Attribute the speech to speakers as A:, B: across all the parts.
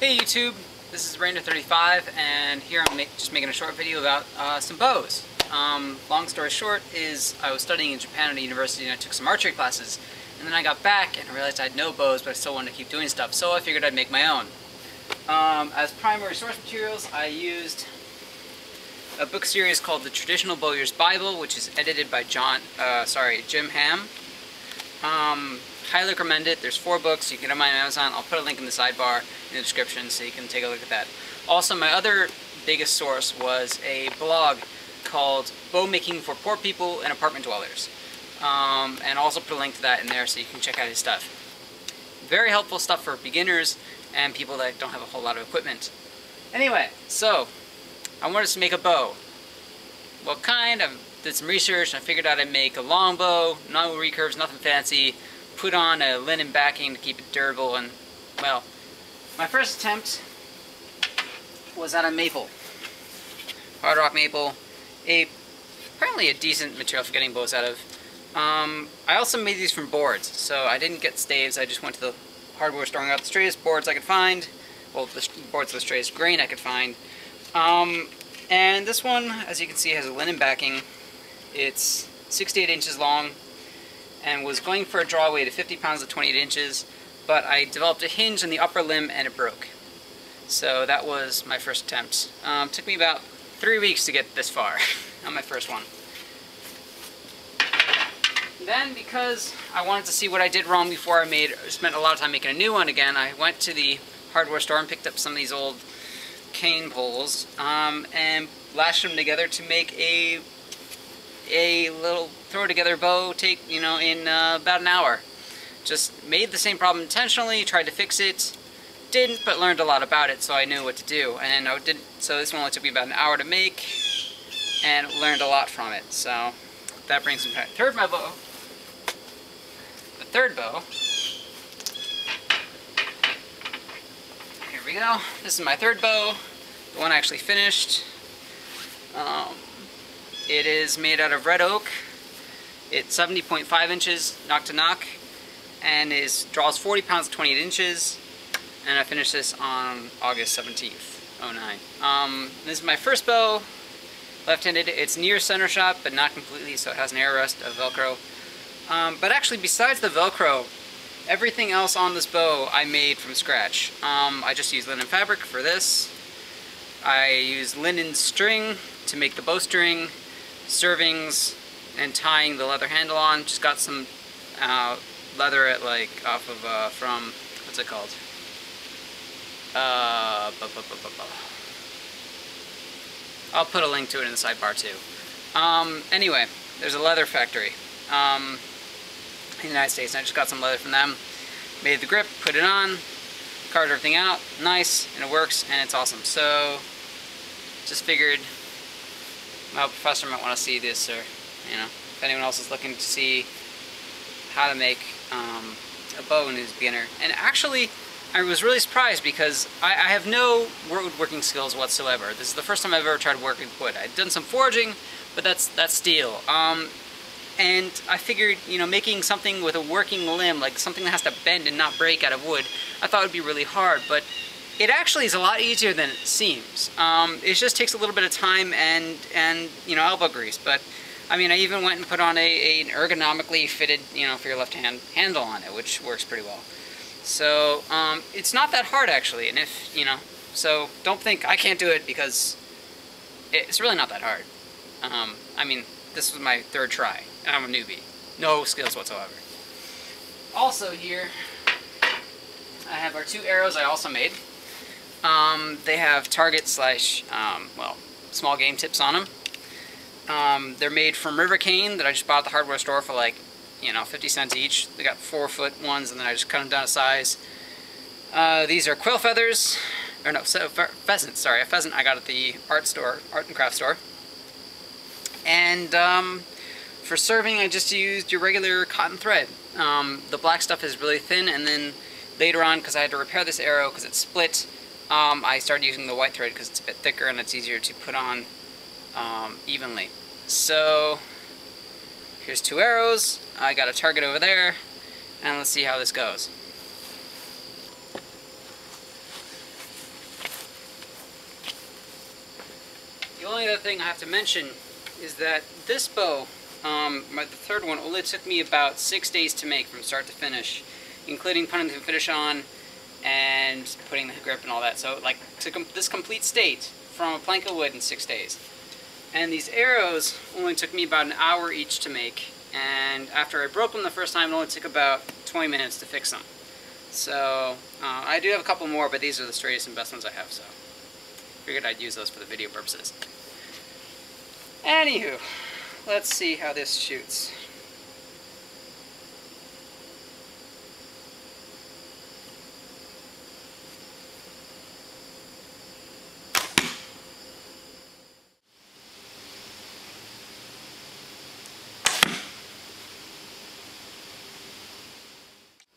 A: Hey YouTube, this is Rainer35 and here I'm just making a short video about some bows. Long story short is I was studying in Japan at a university and I took some archery classes, and then I got back and I realized I had no bows but I still wanted to keep doing stuff, so I figured I'd make my own. As primary source materials I used a book series called The Traditional Bowyer's Bible, which is edited by Jim Ham. Highly recommend it. There's 4 books. You can get them on Amazon. I'll put a link in the sidebar in the description so you can take a look at that. Also, my other biggest source was a blog called Bow Making for Poor People and Apartment Dwellers. And also put a link to that in there so you can check out his stuff. Very helpful stuff for beginners and people that don't have a whole lot of equipment. Anyway, so I wanted to make a bow. What kind? I did some research and I figured out I'd make a longbow, no recurves, nothing fancy. Put on a linen backing to keep it durable, and well, my first attempt was out of maple, hard rock maple, apparently a decent material for getting bows out of. I also made these from boards, so I didn't get staves. I just went to the hardware store and got the straightest boards I could find, well, the boards with the straightest grain I could find. And this one, as you can see, has a linen backing. It's 68 inches long and was going for a draw weight of 50 pounds at 28 inches, but I developed a hinge in the upper limb and it broke. So that was my first attempt. Took me about 3 weeks to get this far on my first one. Then, because I wanted to see what I did wrong before I spent a lot of time making a new one again, I went to the hardware store and picked up some of these old cane poles and lashed them together to make a little throw together bow in about an hour. Just made the same problem intentionally, tried to fix it, didn't, but learned a lot about it, so I knew what to do. And so this one only took me about an hour to make and learned a lot from it. So that brings me to the third bow. Here we go. This is my third bow, the one I actually finished. It is made out of red oak. It's 70.5 inches nock-to-nock and draws 40 pounds at 28 inches. And I finished this on August 17th, 09. This is my first bow, left-handed. It's near center shot, but not completely, so it has an air rest of Velcro. But actually, besides the Velcro, everything else on this bow I made from scratch. I just used linen fabric for this. I used linen string to make the bowstring, servings, and tying the leather handle on. Just got some leather at from what's it called? I'll put a link to it in the sidebar too. Anyway, there's a leather factory in the United States, and I just got some leather from them. Made the grip, put it on, carved everything out, nice, and it works, and it's awesome. So just figured my professor might want to see this, or if anyone else is looking to see how to make a bow and who's a beginner. And actually, I was really surprised because I have no woodworking skills whatsoever. This is the first time I've ever tried working with wood. I've done some forging, but that's steel. And I figured, making something with a working limb, like something that has to bend and not break out of wood, I thought would be really hard, but it actually is a lot easier than it seems. It just takes a little bit of time and elbow grease. But I mean, I even went and put on an ergonomically fitted, for your left hand handle on it, which works pretty well. So it's not that hard actually. And so don't think I can't do it, because it's really not that hard. I mean, this was my 3rd try, and I'm a newbie, no skills whatsoever. Also here, I have our 2 arrows I also made. They have target / small game tips on them. They're made from river cane that I just bought at the hardware store for 50 cents each. They got 4-foot ones, and then I just cut them down to size. These are quill feathers, or no, pheasants, sorry, a pheasant I got at the art and craft store. And for serving, I just used your regular cotton thread. The black stuff is really thin, and then later on, because I had to repair this arrow because it split, I started using the white thread because it's a bit thicker and it's easier to put on evenly. So here's 2 arrows. I got a target over there, and let's see how this goes. thing I have to mention is that this bow, the third one, only took me about 6 days to make from start to finish, including putting the finish on and putting the grip and all that. So like this complete state from a plank of wood in 6 days. And these arrows only took me about an hour each to make, and after I broke them the first time, it only took about 20 minutes to fix them. So I do have a couple more, but these are the straightest and best ones I have, so figured I'd use those for the video purposes. Anywho, let's see how this shoots.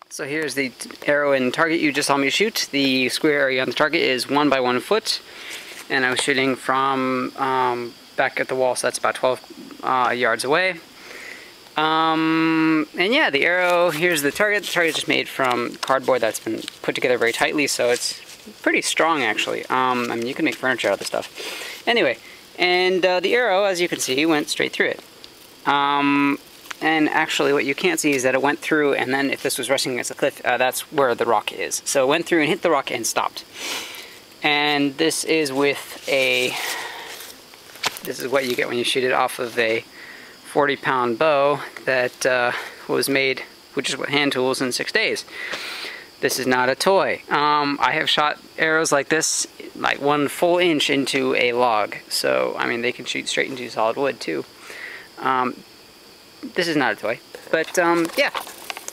A: So here's the arrow and target you just saw me shoot. The square area on the target is 1 by 1 foot, and I was shooting from back at the wall, so that's about 12 yards away. And yeah, the arrow, here's the target. The target's just made from cardboard that's been put together very tightly, so it's pretty strong actually. I mean, you can make furniture out of this stuff. Anyway, and the arrow, as you can see, went straight through it. And actually what you can't see is that it went through, and then if this was resting against a cliff, that's where the rock is. So it went through and hit the rock and stopped. And this is with a, this is what you get when you shoot it off of a 40-pound bow that was made with just hand tools in 6 days. This is not a toy. I have shot arrows like this, like 1 full inch into a log. So, I mean, they can shoot straight into solid wood too. This is not a toy, but yeah,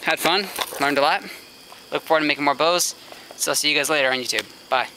A: had fun, learned a lot. Look forward to making more bows, so I'll see you guys later on YouTube. Bye.